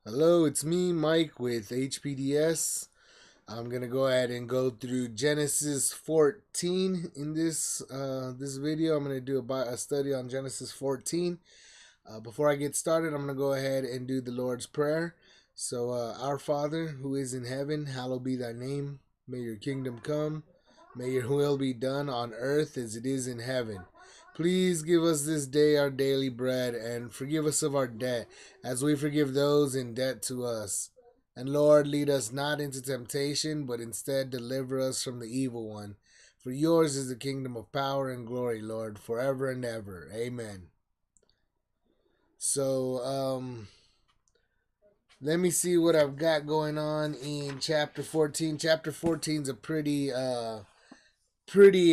Hello, it's me, Mike, with HPDS. I'm gonna go ahead and go through Genesis 14 in this video. I'm gonna do a study on Genesis 14. Before I get started, I'm gonna go ahead and do the Lord's Prayer. So, Our Father who is in heaven, hallowed be thy name. May your kingdom come. May your will be done on earth as it is in heaven. Please give us this day our daily bread, and forgive us of our debt, as we forgive those in debt to us. And Lord, lead us not into temptation, but instead deliver us from the evil one. For yours is the kingdom of power and glory, Lord, forever and ever. Amen. So, let me see what I've got going on in chapter 14. Chapter 14 is a pretty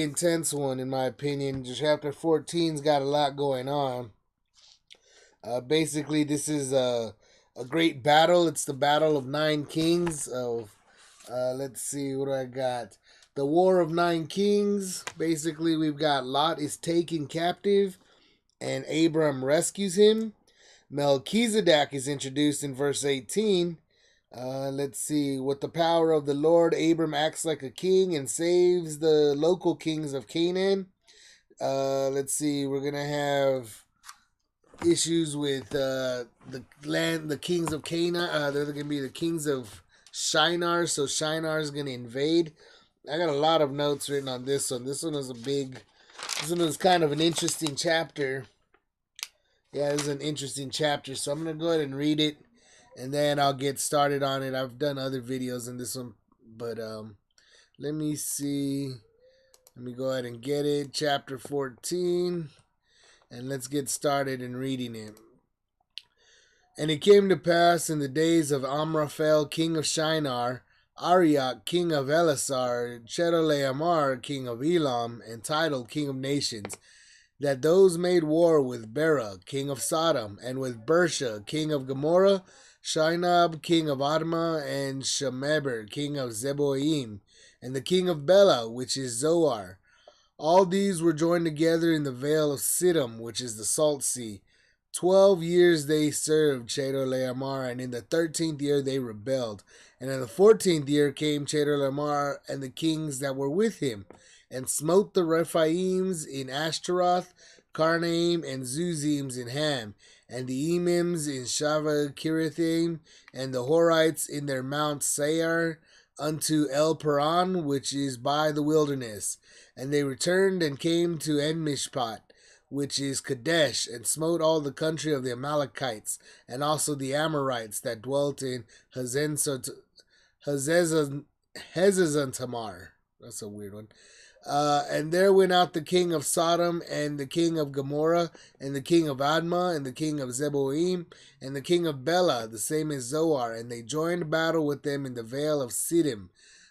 intense one, in my opinion. Chapter 14's got a lot going on. Basically, this is a great battle. It's the Battle of Nine Kings. Let's see, what do I got? The War of Nine Kings. Basically, we've got Lot is taken captive, and Abram rescues him. Melchizedek is introduced in verse 18. Let's see. With the power of the Lord, Abram acts like a king and saves the local kings of Canaan. Let's see. We're going to have issues with the kings of Canaan. They're going to be the kings of Shinar. So Shinar is going to invade. I got a lot of notes written on this one. This one was kind of an interesting chapter. Yeah, this is an interesting chapter. So I'm going to go ahead and read it, and then I'll get started on it. I've done other videos in this one, but let me see. Let me go ahead and get it. Chapter 14, and let's get started in reading it. And it came to pass in the days of Amraphel, king of Shinar, Arioch, king of Elasar, Chedorlaomer, king of Elam, and Tidal, king of nations, that those made war with Bera, king of Sodom, and with Bersha, king of Gomorrah, Shinab, king of Admah, and Shemeber, king of Zeboim, and the king of Bela, which is Zoar. All these were joined together in the vale of Siddim, which is the salt sea. 12 years they served Chedorlaomer, and in the 13th year they rebelled. And in the 14th year came Chedorlaomer and the kings that were with him, and smote the Rephaims in Ashtaroth, Karnaim, and Zuzims in Ham, and the Emims in Shava Kirithaim, and the Horites in their Mount Seir, unto El Paran, which is by the wilderness. And they returned and came to En-Mishpat, which is Kadesh, and smote all the country of the Amalekites, and also the Amorites that dwelt in Hezezontamar. That's a weird one. And there went out the king of Sodom, and the king of Gomorrah, and the king of Admah, and the king of Zeboim, and the king of Bela, the same as Zoar, and they joined battle with them in the vale of Siddim,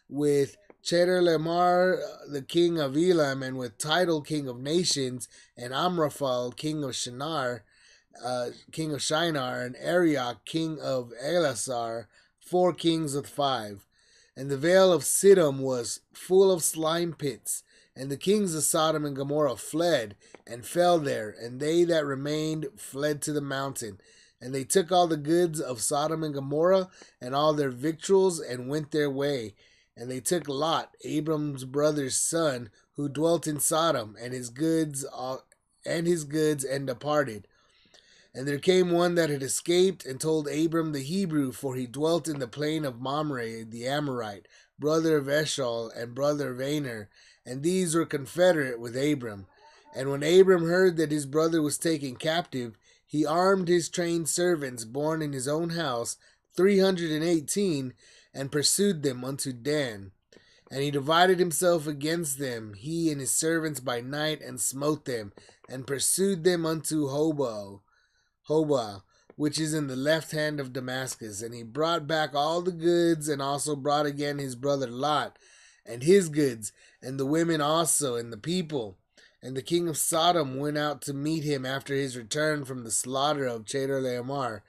with Chedorlaomer, the king of Elam, and with Tidal, king of nations, and Amraphel, king of Shinar, and Arioch, king of Elasar, 4 kings with 5. And the vale of Siddim was full of slime pits, and the kings of Sodom and Gomorrah fled, and fell there, and they that remained fled to the mountain. And they took all the goods of Sodom and Gomorrah, and all their victuals, and went their way. And they took Lot, Abram's brother's son, who dwelt in Sodom, and his goods, and departed. And there came one that had escaped, and told Abram the Hebrew, for he dwelt in the plain of Mamre the Amorite, brother of Eshcol, and brother of Aner, and these were confederate with Abram. And when Abram heard that his brother was taken captive, he armed his trained servants born in his own house, 318, and pursued them unto Dan. And he divided himself against them, he and his servants by night, and smote them, and pursued them unto Hobah, which is in the left hand of Damascus. And he brought back all the goods, and also brought again his brother Lot, and his goods, and the women also, and the people. And the king of Sodom went out to meet him after his return from the slaughter of Chedorlaomer,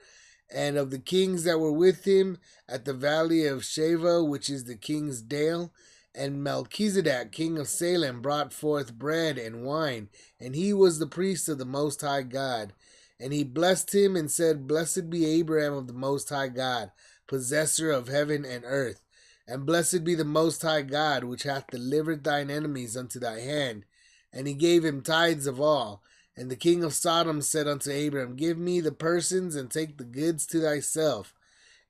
and of the kings that were with him at the valley of Sheva, which is the king's dale. And Melchizedek, king of Salem, brought forth bread and wine, and he was the priest of the Most High God. And he blessed him and said, Blessed be Abraham of the Most High God, possessor of heaven and earth. And blessed be the Most High God, which hath delivered thine enemies unto thy hand. And he gave him tithes of all. And the king of Sodom said unto Abram, Give me the persons, and take the goods to thyself.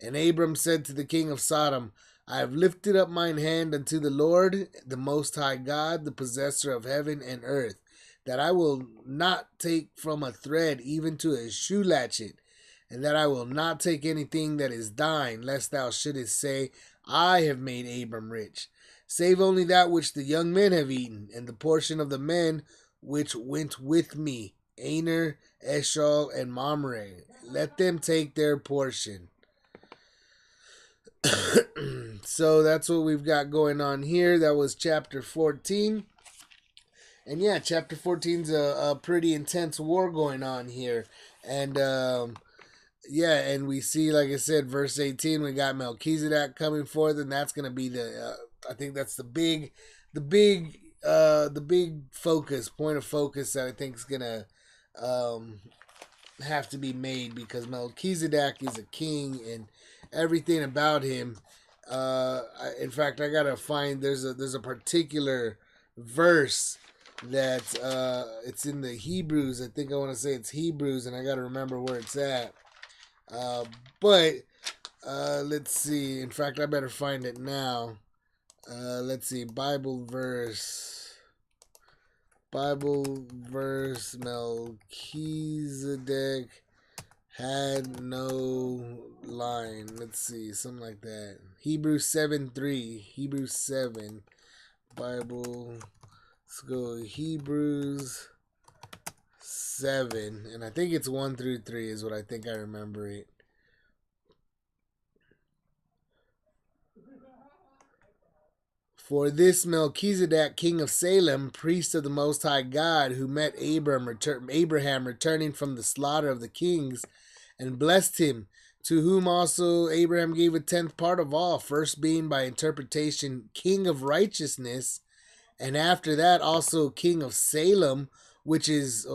And Abram said to the king of Sodom, I have lifted up mine hand unto the Lord, the Most High God, the possessor of heaven and earth, that I will not take from a thread even to a shoe latchet, and that I will not take anything that is thine, lest thou shouldest say, I have made Abram rich, save only that which the young men have eaten, and the portion of the men which went with me, Aner, Eshol, and Mamre. Let them take their portion. So that's what we've got going on here. That was chapter 14. And yeah, chapter 14 is a pretty intense war going on here. And yeah, and we see, like I said, verse 18, we got Melchizedek coming forth, and that's going to be I think that's the big focus, point of focus that I think is going to have to be made, because Melchizedek is a king and everything about him. In fact, I gotta find there's a particular verse that it's in the Hebrews. I think I want to say it's Hebrews, and I gotta remember where it's at. But let's see. In fact, I better find it now. Let's see. Bible verse. Melchizedek had no line. Let's see, something like that. Hebrews 7:3. Hebrews 7. Bible. Let's go Hebrews 7. And I think it's 1 through 3 is what I think I remember it. For this Melchizedek, king of Salem, priest of the Most High God, who met Abraham returning from the slaughter of the kings, and blessed him, to whom also Abraham gave a tenth part of all, first being by interpretation king of righteousness, and after that also king of Salem, which is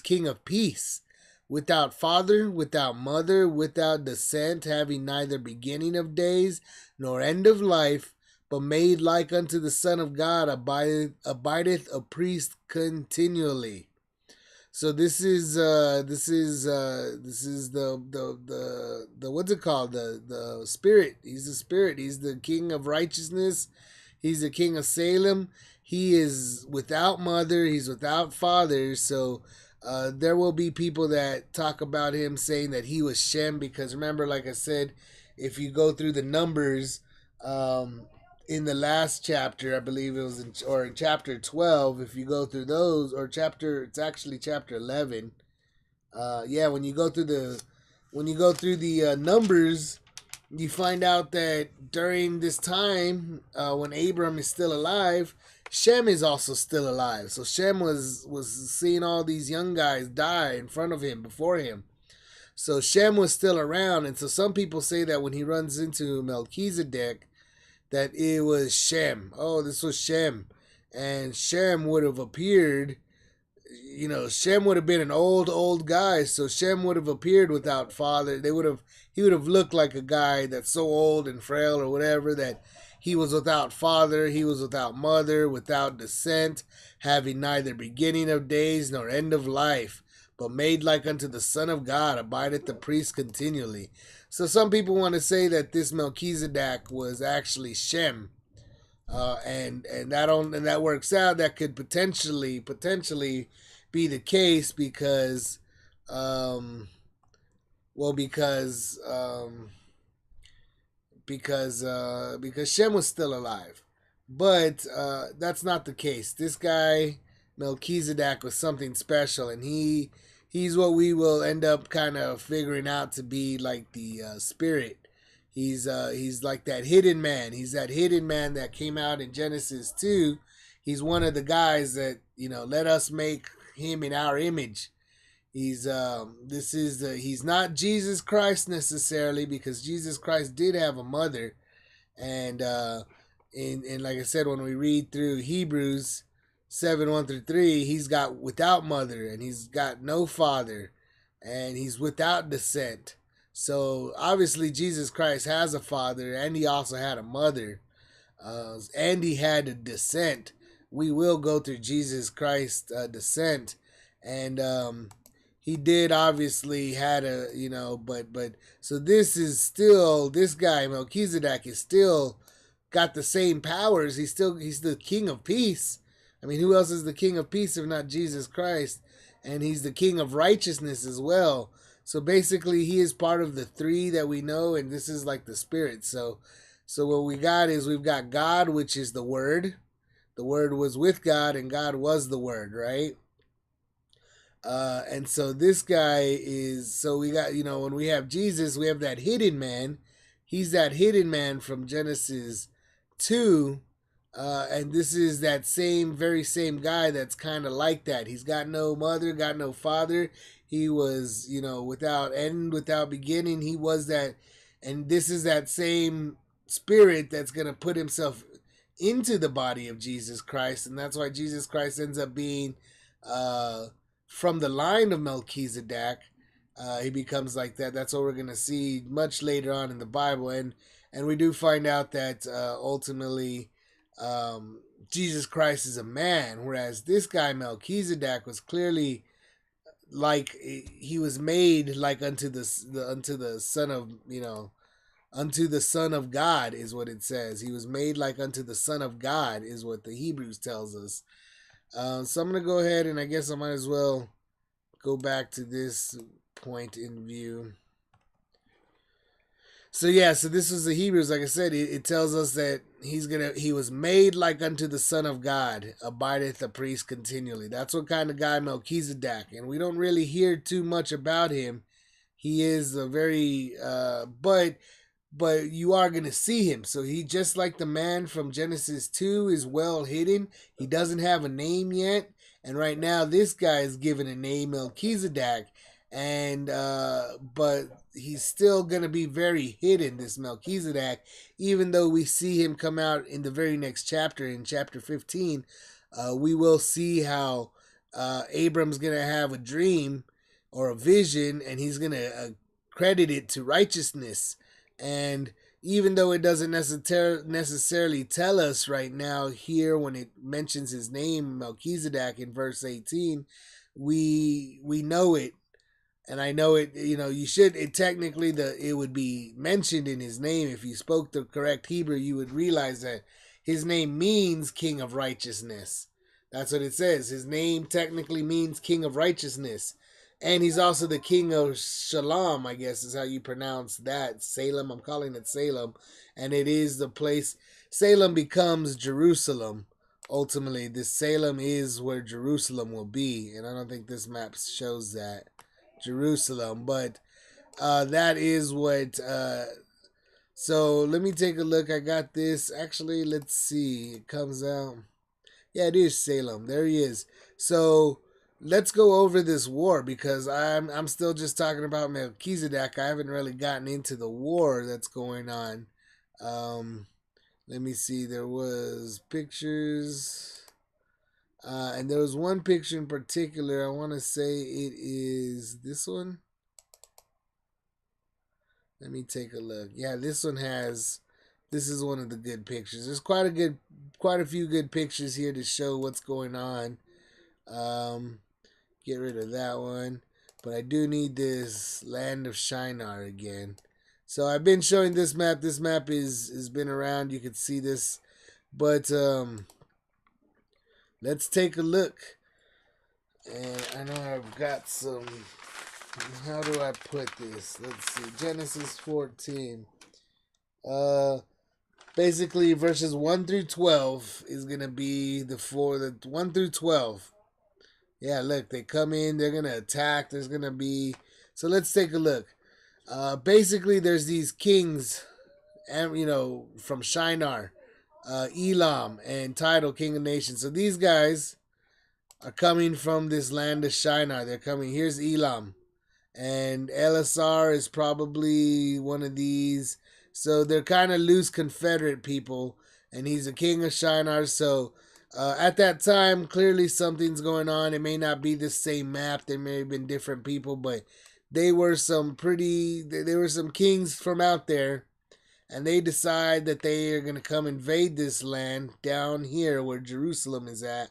king of peace, without father, without mother, without descent, having neither beginning of days nor end of life, but made like unto the Son of God, abideth a priest continually. So this is the what's it called? The Spirit. He's the Spirit. He's the King of righteousness. He's the King of Salem. He is without mother. He's without father. So there will be people that talk about him saying that he was Shem, because remember, like I said, if you go through the numbers, in the last chapter, I believe it was in chapter 12, if you go through those, it's actually chapter 11. When you go through the numbers, you find out that during this time, when Abram is still alive, Shem is also still alive. So Shem was seeing all these young guys die in front of him, before him. So Shem was still around, and so some people say that when he runs into Melchizedek, that it was Shem. Oh, this was Shem. And Shem would have appeared, Shem would have been an old guy. So Shem would have appeared without father. He would have looked like a guy that's so old and frail or whatever, that he was without father, he was without mother, without descent, having neither beginning of days nor end of life, but made like unto the Son of God, abideth the priest continually. So some people want to say that this Melchizedek was actually Shem, and that works out. That could potentially be the case, because Shem was still alive, but that's not the case. This guy Melchizedek was something special, and he's what we will end up kind of figuring out to be like the Spirit. He's like that hidden man. He's that hidden man that came out in Genesis 2. He's one of the guys that, let us make him in our image. He's not Jesus Christ necessarily, because Jesus Christ did have a mother, and like I said, when we read through Hebrews 7:1-3, he's got without mother, and he's got no father, and he's without descent. So obviously Jesus Christ has a father, and he also had a mother, and he had a descent. We will go through Jesus Christ's descent, and he did obviously had a, but so this is still, this guy Melchizedek is still got the same powers. He's the King of Peace. I mean, who else is the King of Peace if not Jesus Christ? And he's the King of Righteousness as well. So basically, he is part of the three that we know, and this is like the Spirit. So what we got is we've got God, which is the Word. The Word was with God, and God was the Word, right? And so this guy is, so we got, when we have Jesus, we have that hidden man. He's that hidden man from Genesis 2. And this is that very same guy that's kind of like that. He's got no mother, got no father. He was, without end, without beginning. He was that. And this is that same spirit that's going to put himself into the body of Jesus Christ. And that's why Jesus Christ ends up being from the line of Melchizedek. He becomes like that. That's what we're going to see much later on in the Bible. And we do find out that ultimately Jesus Christ is a man, whereas this guy Melchizedek was clearly like he was made like unto the son of unto the Son of God is what it says. He was made like unto the Son of God is what the Hebrews tells us. So I'm gonna go ahead, and I guess I might as well go back to this point in view. So yeah, so this was the Hebrews. Like I said, it tells us that he was made like unto the Son of God, abideth a priest continually. That's what kind of guy Melchizedek, and we don't really hear too much about him. He is a very but you are going to see him. So he, just like the man from Genesis 2, is well hidden. He doesn't have a name yet, and right now this guy is given a name, Melchizedek, and but he's still going to be very hidden, this Melchizedek, even though we see him come out in the very next chapter, in chapter 15. We will see how Abram's going to have a dream or a vision, and he's going to credit it to righteousness. And even though it doesn't necessarily tell us right now here when it mentions his name Melchizedek in verse 18, we know it. And I know it, you should, technically it would be mentioned in his name. If you spoke the correct Hebrew, you would realize that his name means King of Righteousness. That's what it says. His name technically means King of Righteousness. And he's also the King of Shalom, I guess is how you pronounce that. Salem, I'm calling it Salem. And it is the place, Salem becomes Jerusalem. Ultimately, this Salem is where Jerusalem will be. And I don't think this map shows that. Jerusalem. But that is what... so let me take a look. I got this. Actually, let's see. It comes out. Yeah, it is Salem. There he is. So... let's go over this war, because I'm still just talking about Melchizedek. I haven't really gotten into the war that's going on. Let me see. There was pictures, and there was one picture in particular. I want to say it is this one. Let me take a look. Yeah, this one has. This is one of the good pictures. There's quite a few good pictures here to show what's going on. Get rid of that one. But I do need this Land of Shinar again. So I've been showing this map. This map has been around. You can see this. But let's take a look. And I know I've got some... how do I put this? Let's see. Genesis 14. Basically, verses 1 through 12 is going to be the 1 through 12. Yeah, look, they come in, they're going to attack, there's going to be... So let's take a look. Basically, there's these kings, from Shinar, Elam, and Tidal, King of Nations. So these guys are coming from this land of Shinar. They're coming. Here's Elam. And Elisar is probably one of these. So they're kind of loose Confederate people. And he's a king of Shinar, so... at that time, clearly something's going on. It may not be the same map. There may have been different people, but they were some kings from out there, and they decide that they are going to come invade this land down here where Jerusalem is at.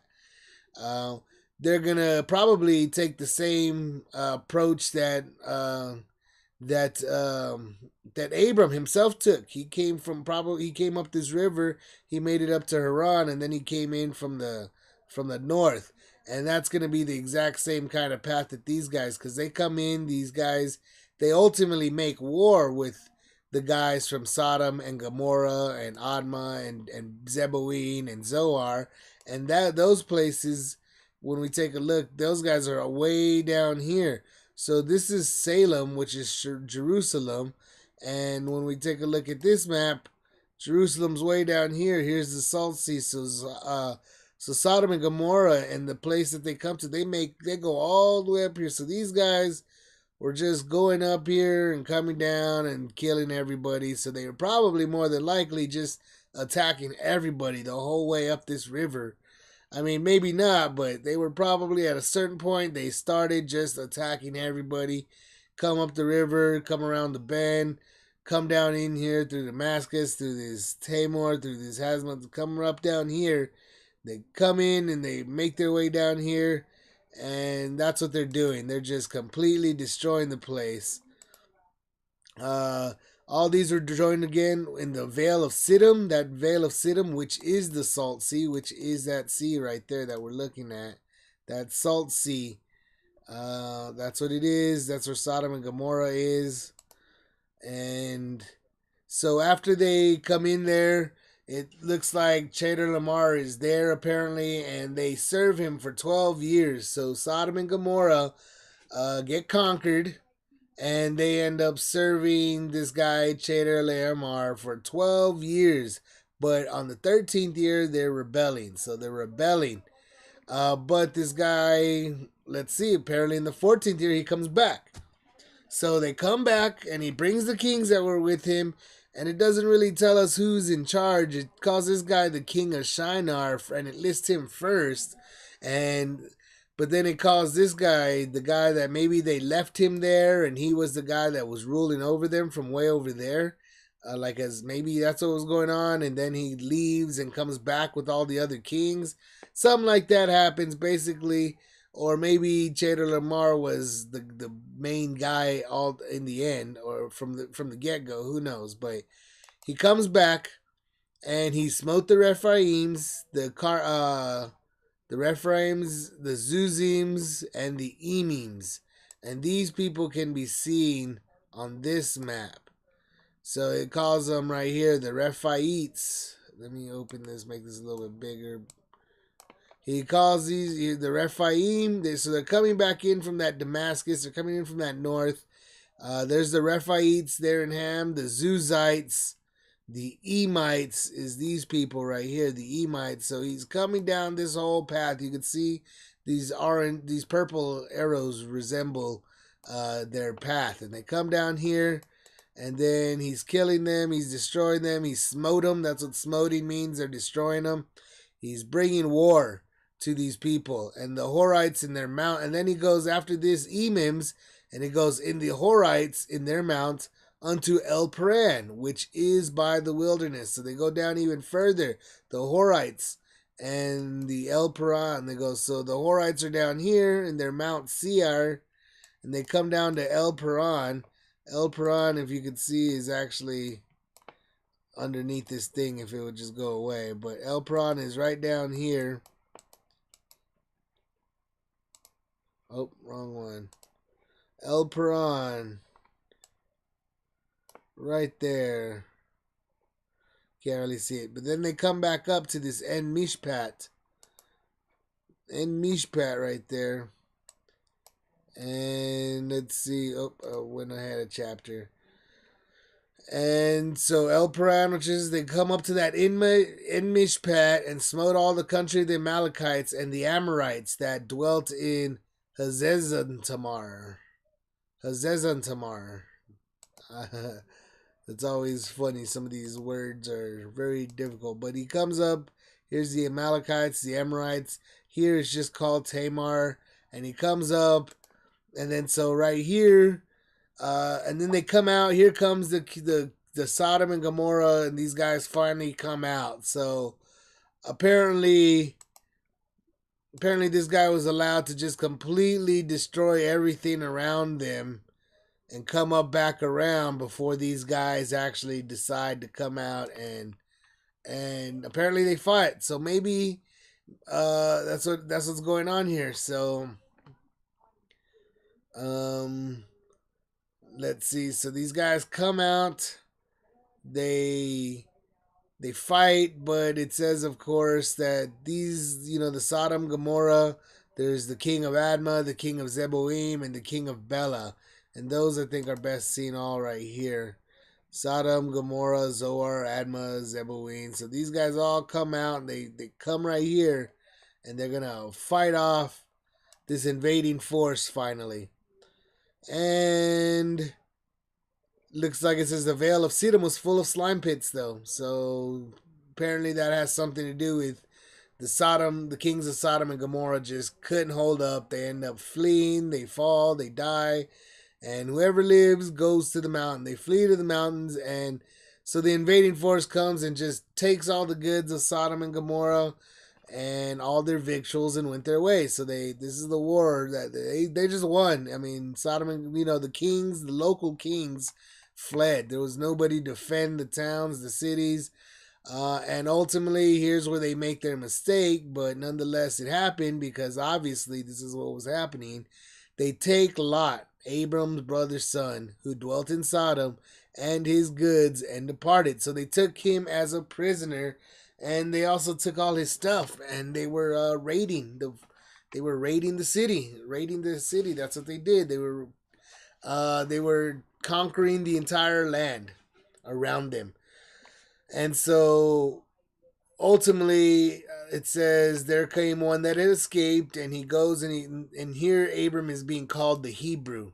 Uh, they're going to probably take the same approach that Abram himself took. He came up this river, he made it up to Haran, and then he came in from the north. And that's going to be the exact same kind of path that these guys, because they come in, these guys, they ultimately make war with the guys from Sodom and Gomorrah and Admah and Zeboim and Zoar. And those places, when we take a look, those guys are way down here. So this is Salem, which is Jerusalem. And when we take a look at this map, Jerusalem's way down here. Here's the Salt Sea. So Sodom and Gomorrah and the place that they come to, they go all the way up here. So these guys were just going up here and coming down and killing everybody. So they were probably more than likely just attacking everybody the whole way up this river. I mean, maybe not, but they were probably at a certain point, they started just attacking everybody. Come up the river, come around the bend, come down in here through Damascus, through this Tamar, through this Hazmat, come up down here. They come in and they make their way down here, and that's what they're doing. They're just completely destroying the place. All these are joined again in the Vale of Siddim, that Vale of Siddim, which is the Salt Sea, which is that sea right there that we're looking at. That Salt Sea. That's what it is. That's where Sodom and Gomorrah is. And so after they come in there, it looks like Chedorlaomer is there apparently, and they serve him for 12 years. So Sodom and Gomorrah get conquered, and they end up serving this guy Chedorlaomer for 12 years. But on the 13th year, they're rebelling. So they're rebelling. But this guy, let's see, apparently in the 14th year, he comes back. So they come back, and he brings the kings that were with him, and it doesn't really tell us who's in charge. It calls this guy the king of Shinar, and it lists him first. But then it calls this guy the guy that maybe they left him there, and he was the guy that was ruling over them from way over there. Like as maybe that's what was going on, and then he leaves and comes back with all the other kings. Something like that happens, basically. Or maybe Chedorlaomer was the main guy all in the end, or from the get-go, who knows. But he comes back, and he smote the Rephaims, the Rephaims, the Zuzims, and the Emims. And these people can be seen on this map. So it calls them right here the Rephaites. Let me open this, make this a little bit bigger. He calls these the Rephaim. So they're coming back in from that Damascus. They're coming in from that north. There's the Rephaites there in Ham. The Zuzites. The Emites is these people right here. The Emites. So he's coming down this whole path. You can see these purple arrows resemble their path. And they come down here. And then he's killing them. He's destroying them. He smote them. That's what smoting means. They're destroying them. He's bringing war to these people, and the Horites in their mount. And then he goes after this Emims, and he goes in the Horites in their mount unto El Paran, which is by the wilderness. So they go down even further, the Horites and the El Paran. They go, so the Horites are down here in their Mount Seir, and they come down to El Paran. El Paran, if you could see, is actually underneath this thing if it would just go away. But El Paran is right down here. Oh, wrong one. El Paran. Right there. Can't really see it. But then they come back up to this En Mishpat. En Mishpat right there. And let's see. Oh, went ahead a chapter. And so El Paran, which is, they come up to that En Mishpat and smote all the country of the Amalekites and the Amorites that dwelt in Hazezontamar. It's always funny. Some of these words are very difficult. But he comes up. Here's the Amalekites, the Amorites. Here it's just called Tamar. And he comes up. And then so right here, And then they come out. Here comes the Sodom and Gomorrah, and these guys finally come out. So apparently this guy was allowed to just completely destroy everything around them and come up back around before these guys actually decide to come out, and apparently they fight. So maybe that's what's going on here. So um let's see. So these guys come out, they fight, but it says, of course, that these, the Sodom, Gomorrah, there's the king of Admah, the king of Zeboim, and the king of Bela. And those, I think, are best seen all right here. Sodom, Gomorrah, Zoar, Admah, Zeboim. So these guys all come out, and they come right here, and they're going to fight off this invading force finally. And looks like it says the Vale of Siddim was full of slime pits, though. So apparently that has something to do with the kings of Sodom and Gomorrah just couldn't hold up. They end up fleeing, they fall, they die, and whoever lives goes to the mountain. They flee to the mountains, and so the invading force comes and just takes all the goods of Sodom and Gomorrah and all their victuals and went their way. So this is the war that they just won. I mean, Sodom and the local kings fled. There was nobody to defend the towns, the cities. And ultimately, here's where they make their mistake, but nonetheless, it happened because obviously this is what was happening. They take Lot, Abram's brother's son, who dwelt in Sodom, and his goods and departed. So they took him as a prisoner, and they also took all his stuff, and they were raiding the city. That's what they did. They were conquering the entire land around them. And so ultimately it says there came one that had escaped, and he goes and here Abram is being called the Hebrew.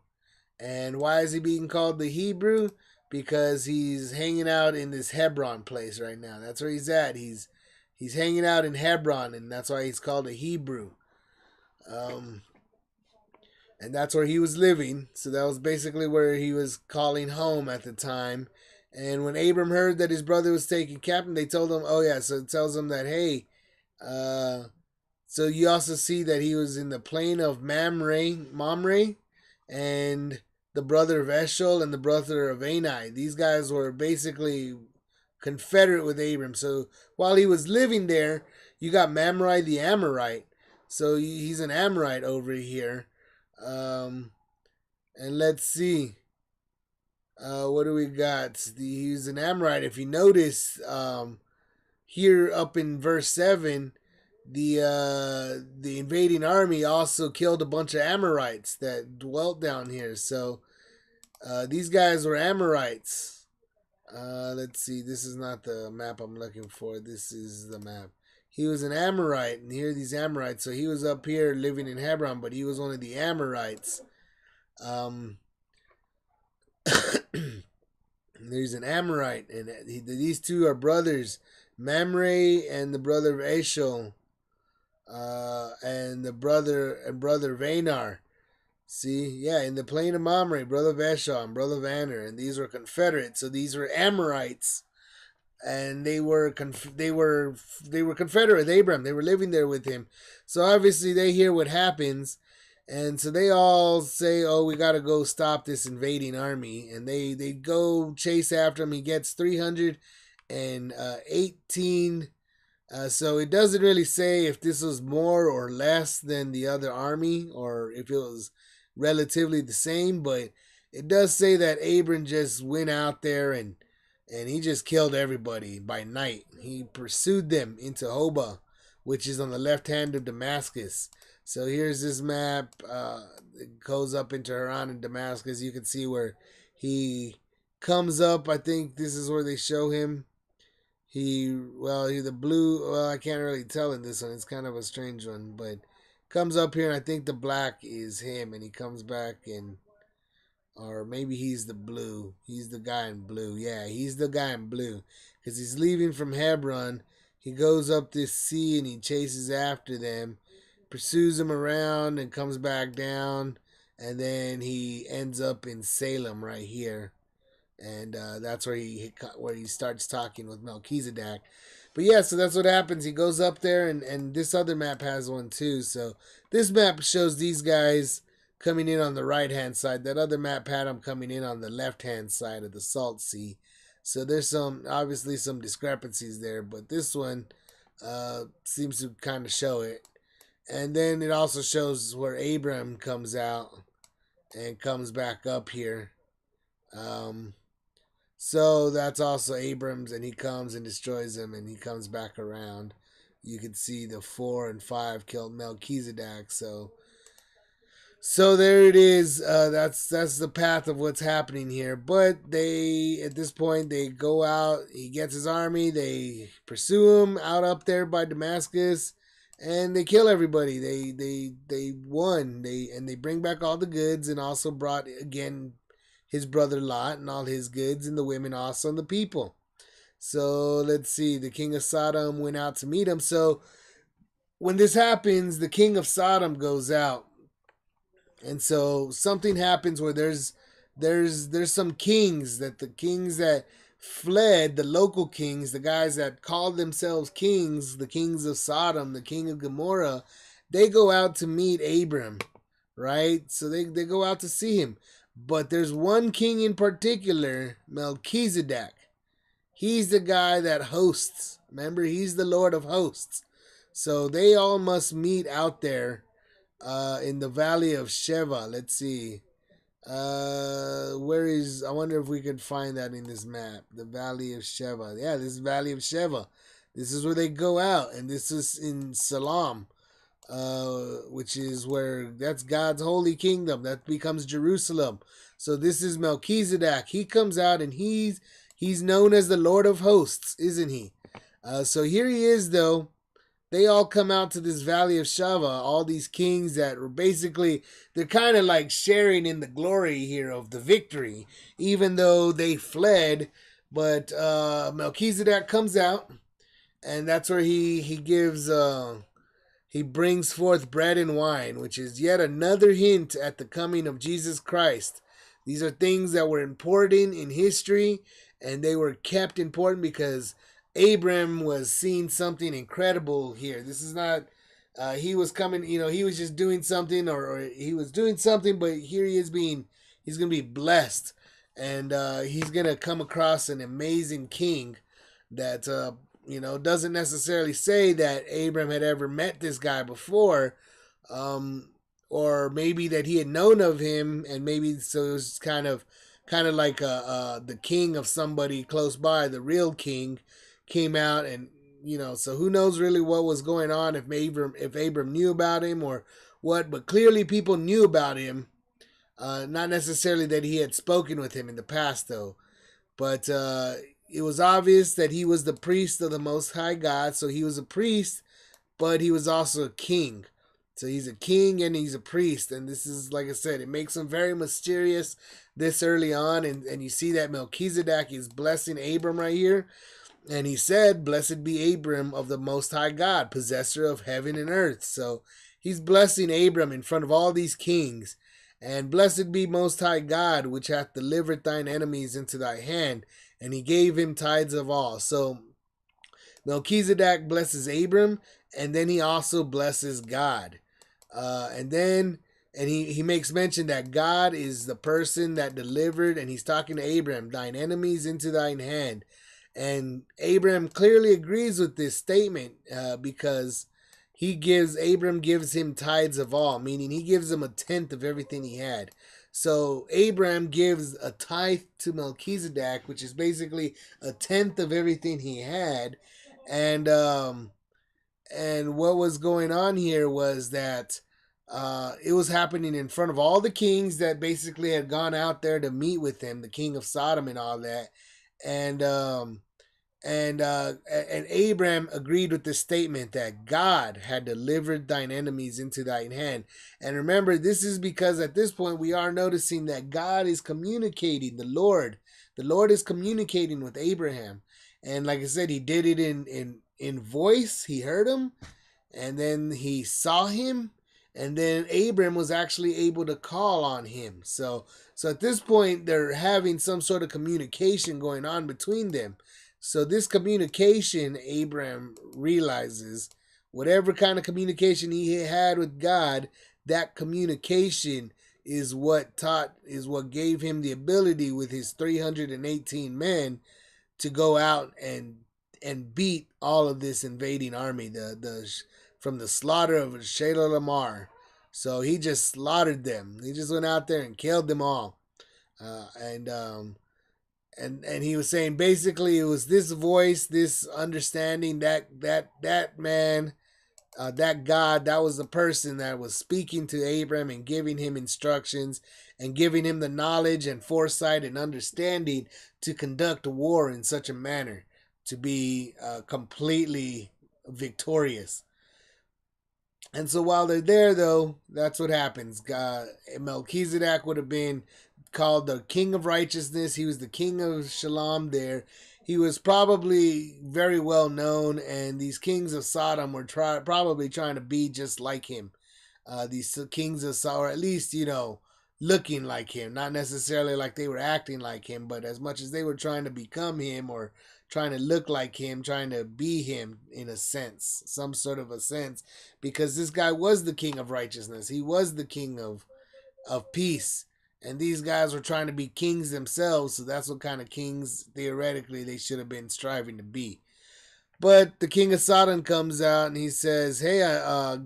And why is he being called the Hebrew? Because he's hanging out in this Hebron place right now. That's where he's at. He's hanging out in Hebron, and that's why he's called a Hebrew. And that's where he was living. So that was basically where he was calling home at the time. And when Abram heard that his brother was taken captive, they told him, oh yeah, so it tells him that, hey, so you also see that he was in the plain of Mamre, and the brother of Eshel and the brother of Anai. These guys were basically confederate with Abram. So while he was living there, you got Mamre the Amorite. So he's an Amorite over here. And let's see. What do we got? He's an Amorite. If you notice, here up in verse 7, the invading army also killed a bunch of Amorites that dwelt down here. So these guys were Amorites. Let's see. This is not the map I'm looking for. This is the map. He was an Amorite, and here are these Amorites. So he was up here living in Hebron, but he was one of the Amorites. There's an Amorite, and these two are brothers, Mamre and the brother of Eshel, and the brother of Anar. See, yeah, in the plain of Mamre, brother of Eshel and brother of Anar, and these were confederates. So these were Amorites, and they were confederate with Abram. They were living there with him. So obviously they hear what happens. And so they all say, oh, we got to go stop this invading army. And they go chase after him. He gets 318. So it doesn't really say if this was more or less than the other army, or if it was relatively the same. But it does say that Abram just went out there and he just killed everybody by night. He pursued them into Hobah, which is on the left hand of Damascus. So here's this map. It goes up into Haran and Damascus. You can see where he comes up. I think this is where they show him. The blue. Well, I can't really tell in this one. It's kind of a strange one, but comes up here, and I think the black is him, and he comes back or maybe he's the blue. He's the guy in blue. Yeah, he's the guy in blue because he's leaving from Hebron. He goes up this sea and he chases after them, pursues them around, and comes back down. and then he ends up in Salem right here, and that's where he starts talking with Melchizedek. But yeah, so that's what happens. He goes up there, and this other map has one too. So this map shows these guys coming in on the right hand side. That other map had them coming in on the left hand side of the Salt Sea. So there's obviously some discrepancies there, but this one seems to kind of show it. And then it also shows where Abram comes out and comes back up here. So that's also Abrams, and he comes and destroys him, and he comes back around. You can see the 4 and 5 killed Melchizedek. So there it is. That's the path of what's happening here. But at this point they go out. He gets his army. They pursue him out up there by Damascus, and they kill everybody. They won. They bring back all the goods, and also brought again his brother Lot and all his goods, and the women also, and the people. So let's see. The king of Sodom went out to meet him. So when this happens, the king of Sodom goes out. And so something happens where there's some kings, that the kings that fled, the local kings, the guys that called themselves kings, the kings of Sodom, the king of Gomorrah, they go out to meet Abram, right? So they go out to see him. But there's one king in particular, Melchizedek. He's the guy that hosts. Remember, he's the Lord of hosts. So they all must meet out there in the valley of Sheva. Let's see. I wonder if we could find that in this map. The valley of Sheva. Yeah, this is valley of Sheva. This is where they go out, and this is in Salam, which is that's God's holy kingdom. That becomes Jerusalem. So this is Melchizedek. He comes out, and he's known as the Lord of hosts, isn't he? So here he is, though. They all come out to this valley of Shava, all these kings that were basically, they're kind of like sharing in the glory here of the victory, even though they fled. But Melchizedek comes out, and that's where he gives, he brings forth bread and wine, which is yet another hint at the coming of Jesus Christ. These are things that were important in history, and they were kept important because Abram was seeing something incredible here. This is not, he was coming, he was just doing something, or he was doing something, but here he's going to be blessed. And he's going to come across an amazing king that, doesn't necessarily say that Abram had ever met this guy before, or maybe that he had known of him, and maybe so it was kind of like the king of somebody close by, the real king, came out, and so who knows really what was going on, if Abram knew about him or what, but clearly people knew about him, not necessarily that he had spoken with him in the past though, but it was obvious that he was the priest of the Most High God. So he was a priest, but he was also a king. So he's a king and he's a priest, and this is, like I said, it makes him very mysterious this early on, and you see that Melchizedek is blessing Abram right here. And he said, "Blessed be Abram of the Most High God, possessor of heaven and earth." So he's blessing Abram in front of all these kings. And blessed be Most High God, which hath delivered thine enemies into thy hand. And he gave him tithes of all. So Melchizedek blesses Abram, and then he also blesses God. And he makes mention that God is the person that delivered, and he's talking to Abram, thine enemies into thine hand. And Abram clearly agrees with this statement because Abram gives him tithes of all, meaning he gives him a tenth of everything he had. So Abram gives a tithe to Melchizedek, which is basically a tenth of everything he had. And what was going on here was that it was happening in front of all the kings that basically had gone out there to meet with him, the king of Sodom and all that. And Abram agreed with the statement that God had delivered thine enemies into thine hand. And remember, this is because at this point we are noticing that God is communicating. The Lord is communicating with Abraham, and like I said, he did it in voice. He heard him, and then he saw him, And then Abram was actually able to call on him. So at this point, they're having some sort of communication going on between them. So this communication, Abram realizes, whatever kind of communication he had with God, that communication is what gave him the ability with his 318 men to go out and beat all of this invading army, the from the slaughter of Shayla Lamar. So he just slaughtered them. He just went out there and killed them all. Uh, and um, and he was saying basically it was this voice, this understanding that man, that God, that was the person that was speaking to Abram and giving him instructions and giving him the knowledge and foresight and understanding to conduct a war in such a manner to be completely victorious. And so while they're there, though, that's what happens. Melchizedek would have been called the king of righteousness. He was the king of Shalom there. He was probably very well known, and these kings of Sodom were probably trying to be just like him. These kings of Sodom, or at least, looking like him. Not necessarily like they were acting like him, but as much as they were trying to become him or trying to look like him, trying to be him in a sense, some sort of a sense, because this guy was the king of righteousness. He was the king of peace. And these guys were trying to be kings themselves, so that's what kind of kings, theoretically, they should have been striving to be. But the king of Sodom comes out and he says, hey,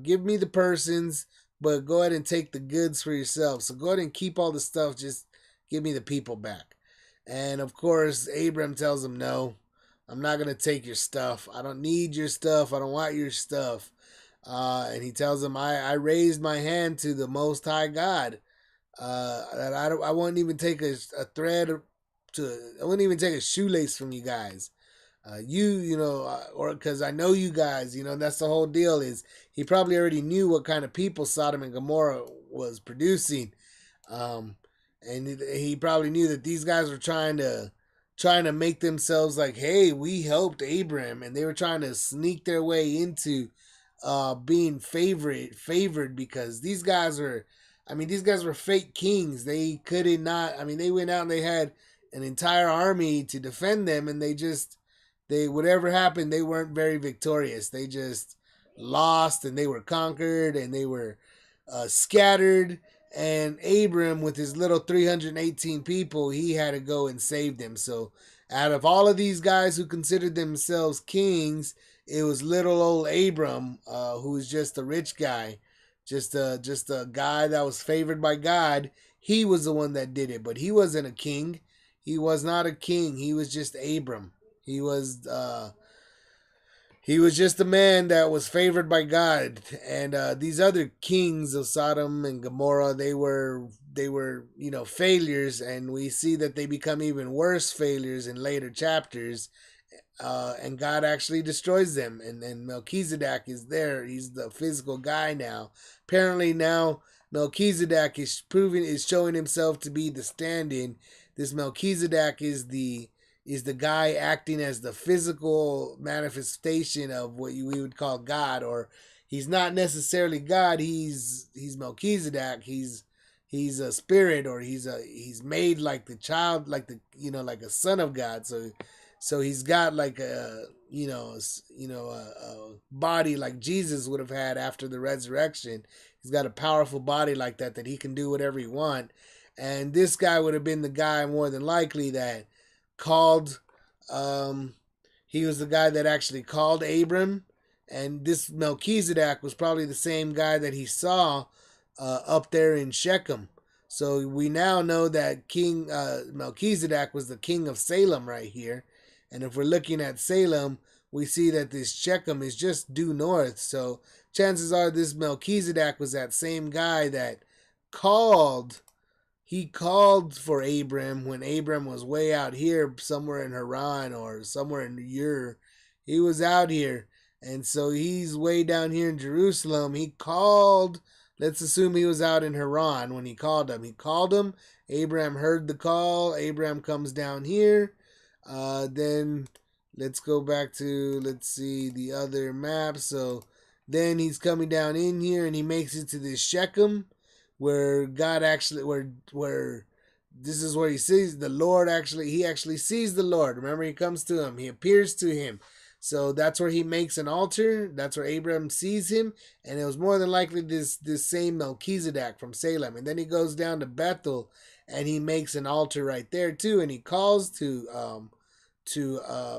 give me the persons, but go ahead and take the goods for yourself. So go ahead and keep all the stuff, just give me the people back. And of course, Abram tells him, no, I'm not going to take your stuff. I don't need your stuff. I don't want your stuff. And he tells him, I raised my hand to the Most High God. That I won't even take a thread I wouldn't even take a shoelace from you guys. Or because I know you guys, that's the whole deal. Is he probably already knew what kind of people Sodom and Gomorrah was producing, and he probably knew that these guys were trying to make themselves like, hey, we helped Abram, and they were trying to sneak their way into being favored because these guys were fake kings. They couldn't not. They went out and they had an entire army to defend them, and they whatever happened, they weren't very victorious. They just lost, and they were conquered, and they were scattered. And Abram, with his little 318 people, he had to go and save them. So, out of all of these guys who considered themselves kings, it was little old Abram, who was just a rich guy, just a guy that was favored by God. He was the one that did it, but he wasn't a king. He was not a king. He was just Abram. He was just a man that was favored by God. And these other kings of Sodom and Gomorrah, they were failures, and we see that they become even worse failures in later chapters. And God actually destroys them. And then Melchizedek is there. He's the physical guy now. Apparently now Melchizedek is showing himself to be the stand-in. This Melchizedek is the guy acting as the physical manifestation of what we would call God. Or he's not necessarily God. He's Melchizedek. He's a spirit, or he's made like the child, like like a son of God. So he's got like a body like Jesus would have had after the resurrection. He's got a powerful body like that he can do whatever he wants. And this guy would have been the guy more than likely that called. He was the guy that actually called Abram, and this Melchizedek was probably the same guy that he saw up there in Shechem. So we now know that King Melchizedek was the king of Salem right here. And if we're looking at Salem, we see that this Shechem is just due north. So chances are this Melchizedek was that same guy that called. He called for Abram when Abram was way out here, somewhere in Haran or somewhere in Ur. He was out here. And so he's way down here in Jerusalem. He called. Let's assume he was out in Haran when he called him. He called him. Abram heard the call. Abram comes down here. Then let's go back to, let's see, the other map. So Then he's coming down in here, and he makes it to this Shechem, where God actually, where this is where he sees the Lord. Actually, he actually sees the Lord. Remember, he comes to him, he appears to him. So that's where he makes an altar. That's where Abram sees him, and it was more than likely this same Melchizedek from Salem. And then he goes down to Bethel, and he makes an altar right there too, and he calls to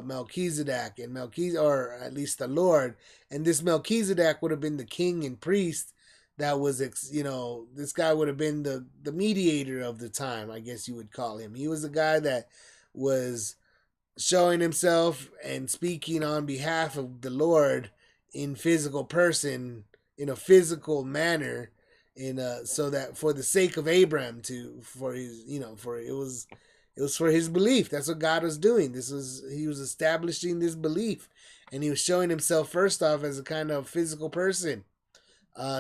Melchizedek, and Melchizedek, or at least the Lord. And this Melchizedek would have been the king and priest that was, this guy would have been the mediator of the time, I guess you would call him. He was the guy that was showing himself and speaking on behalf of the Lord in physical person, in a physical manner, so that for the sake of Abram, for his, for it was for his belief. That's what God was doing. He was establishing this belief, and he was showing himself first off as a kind of physical person,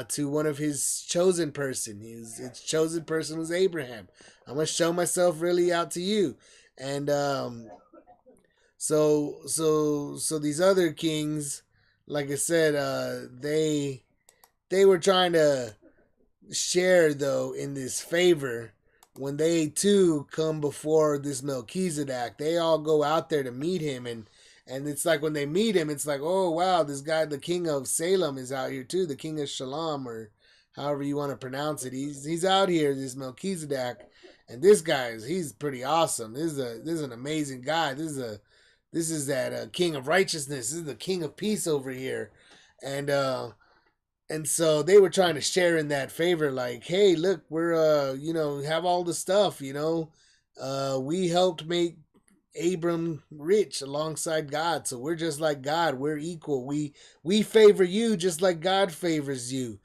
to one of his chosen person. His chosen person was Abraham. I'm gonna show myself really out to you, and so these other kings, like I said, they were trying to share though in this favor. When they too come before this Melchizedek, they all go out there to meet him, and it's like when they meet him, it's like, oh wow, this guy, the king of Salem, is out here too, the king of Shalom, or however you want to pronounce it. He's out here, this Melchizedek, and this guy he's pretty awesome. This is an amazing guy. This is that king of righteousness. This is the king of peace over here, and so they were trying to share in that favor, like, hey, look, we're have all the stuff, we helped make Abram rich alongside God, so we're just like God, we're equal, we favor you just like God favors you.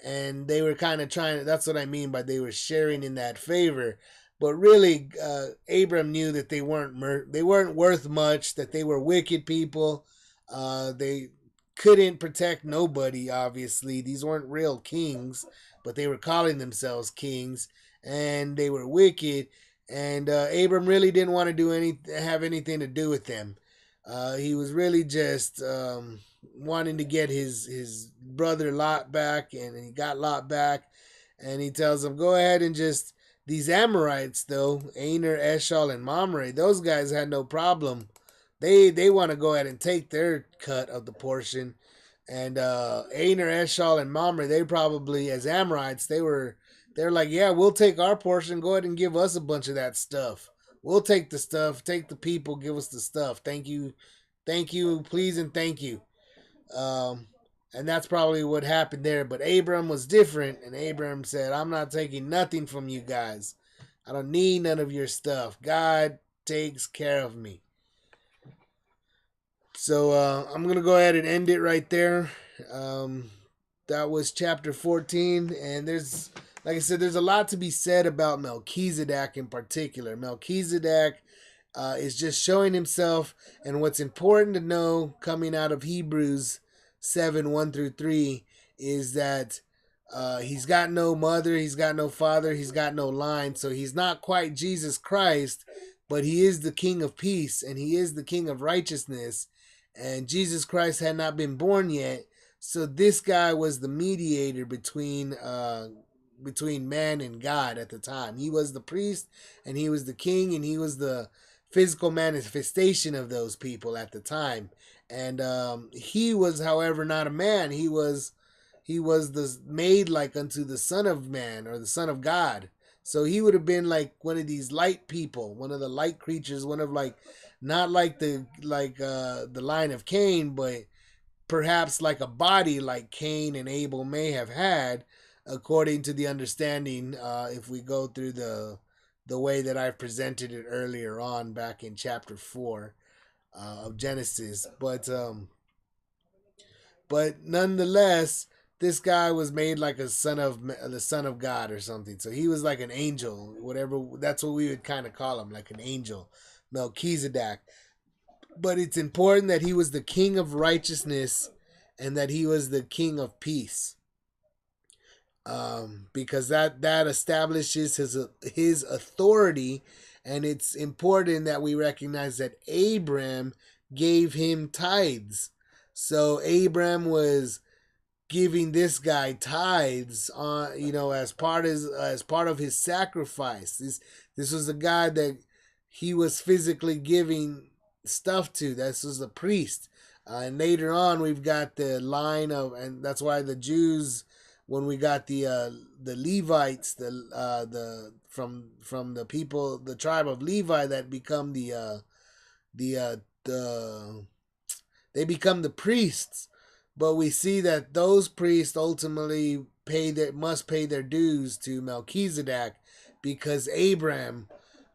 And they were kind of trying, that's what I mean by they were sharing in that favor. But really, Abram knew that they weren't worth much, that they were wicked people. They couldn't protect nobody, obviously. These weren't real kings, but they were calling themselves kings, and they were wicked. And Abram really didn't want to have anything to do with them. He was really just wanting to get his brother Lot back, and he got Lot back. And he tells him, go ahead and just, these Amorites though, Aner, Eshol, and Mamre, those guys had no problem. They want to go ahead and take their cut of the portion. And Aner, Eshol, and Mamre, they probably, as Amorites, they're like, yeah, we'll take our portion. Go ahead and give us a bunch of that stuff. We'll take the stuff. Take the people. Give us the stuff. Thank you, please, and thank you. And that's probably what happened there. But Abram was different, and Abram said, I'm not taking nothing from you guys. I don't need none of your stuff. God takes care of me. So I'm going to go ahead and end it right there. That was chapter 14. And there's, like I said, there's a lot to be said about Melchizedek in particular. Melchizedek is just showing himself. And what's important to know coming out of Hebrews 7, 1 through 3 is that he's got no mother, he's got no father, he's got no line. So he's not quite Jesus Christ, but he is the King of peace, and he is the King of righteousness. And Jesus Christ had not been born yet. So this guy was the mediator between man and God at the time. He was the priest, and he was the king, and he was the physical manifestation of those people at the time. And he was, however, not a man. He was made like unto the Son of Man, or the Son of God. So he would have been like one of these light people, one of the light creatures, one of like, not like the line of Cain, but perhaps like a body like Cain and Abel may have had, according to the understanding, if we go through the way that I presented it earlier on back in chapter 4 of Genesis. But nonetheless, this guy was made like the son of God or something. So he was like an angel, whatever. That's what we would kind of call him, like an angel, Melchizedek. But it's important that he was the king of righteousness, and that he was the king of peace, because that establishes his authority. And it's important that we recognize that Abram gave him tithes. So Abram was giving this guy tithes on, as part of his sacrifice. This was a guy that he was physically giving stuff to. This was a priest. And later on, we've got the line of, and that's why the Jews, when we got the Levites, the from the people, the tribe of Levi, that become they become the priests. But we see that those priests ultimately must pay their dues to Melchizedek, because Abram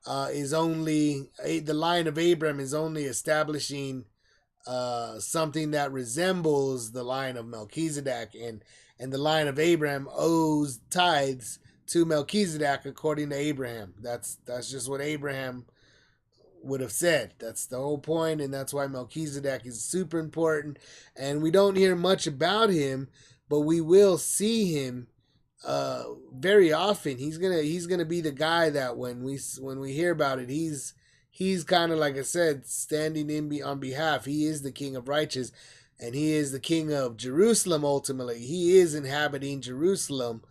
the line of Abram is only establishing something that resembles the line of Melchizedek, and the line of Abraham owes tithes to Melchizedek according to Abraham. That's just what Abraham would have said. That's the whole point, and that's why Melchizedek is super important. And we don't hear much about him, but we will see him very often. He's gonna be the guy that when we hear about it, he's kind of, like I said, standing in on behalf. He is the King of Righteous, and he is the King of Jerusalem. Ultimately, he is inhabiting Jerusalem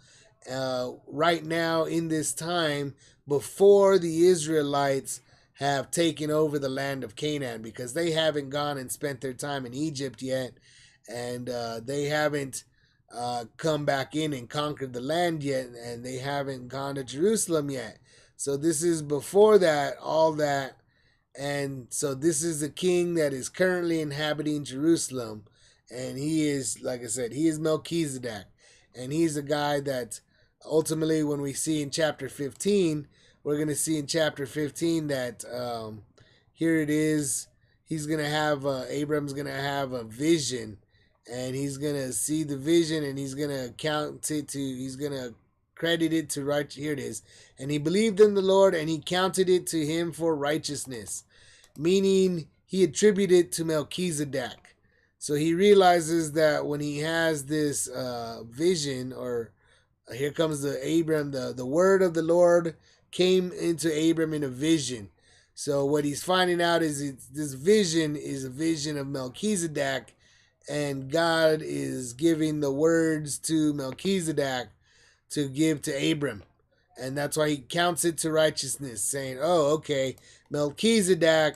right now in this time, before the Israelites have taken over the land of Canaan, because they haven't gone and spent their time in Egypt yet, and they haven't come back in and conquered the land yet, and they haven't gone to Jerusalem yet. So this is before that, all that. And so this is the king that is currently inhabiting Jerusalem. And he is, like I said, he is Melchizedek. And he's the guy that ultimately, when we see in chapter 15, we're going to see in chapter 15 that here it is. He's going to have, Abram's going to have a vision. And he's going to see the vision, and he's going to he's going to credit it to right. Here it is. And he believed in the Lord, and he counted it to him for righteousness, meaning he attributed it to Melchizedek. So he realizes that when he has this vision, or here comes the Abram, the word of the Lord came into Abram in a vision. So what he's finding out is this vision is a vision of Melchizedek, and God is giving the words to Melchizedek to give to Abram. And that's why he counts it to righteousness, saying, oh, okay, Melchizedek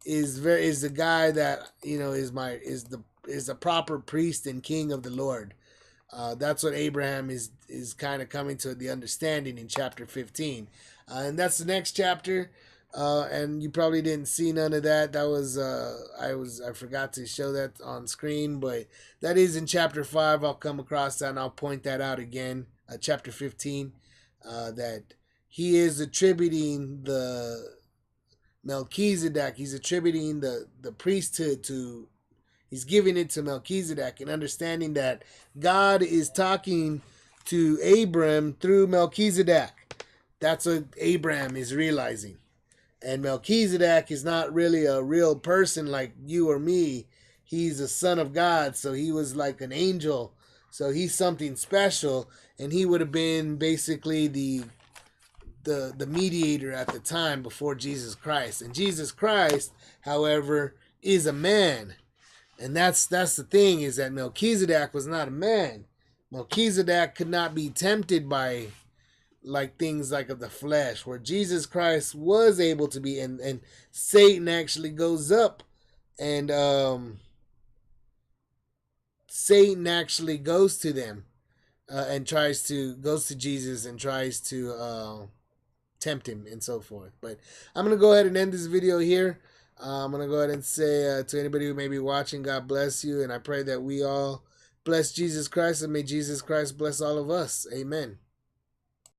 is the guy that, is the proper priest and king of the Lord. That's what Abraham is kind of coming to the understanding in chapter 15. And that's the next chapter. And you probably didn't see none of that. That was I forgot to show that on screen, but that is in chapter 5. I'll come across that and I'll point that out again. Chapter 15, that he is attributing the Melchizedek. He's attributing the priesthood to. He's giving it to Melchizedek, and understanding that God is talking to Abram through Melchizedek. That's what Abram is realizing. And Melchizedek is not really a real person like you or me. He's a son of God, so he was like an angel. So he's something special, and he would have been basically the mediator at the time before Jesus Christ. And Jesus Christ, however, is a man. And that's the thing, is that Melchizedek was not a man. Melchizedek could not be tempted by like things like of the flesh, where Jesus Christ was able to be, and Satan actually goes up, and Satan actually goes to them and goes to Jesus and tries to tempt him and so forth. But I'm going to go ahead and end this video here. I'm going to go ahead and say to anybody who may be watching, God bless you, and I pray that we all bless Jesus Christ, and may Jesus Christ bless all of us. Amen.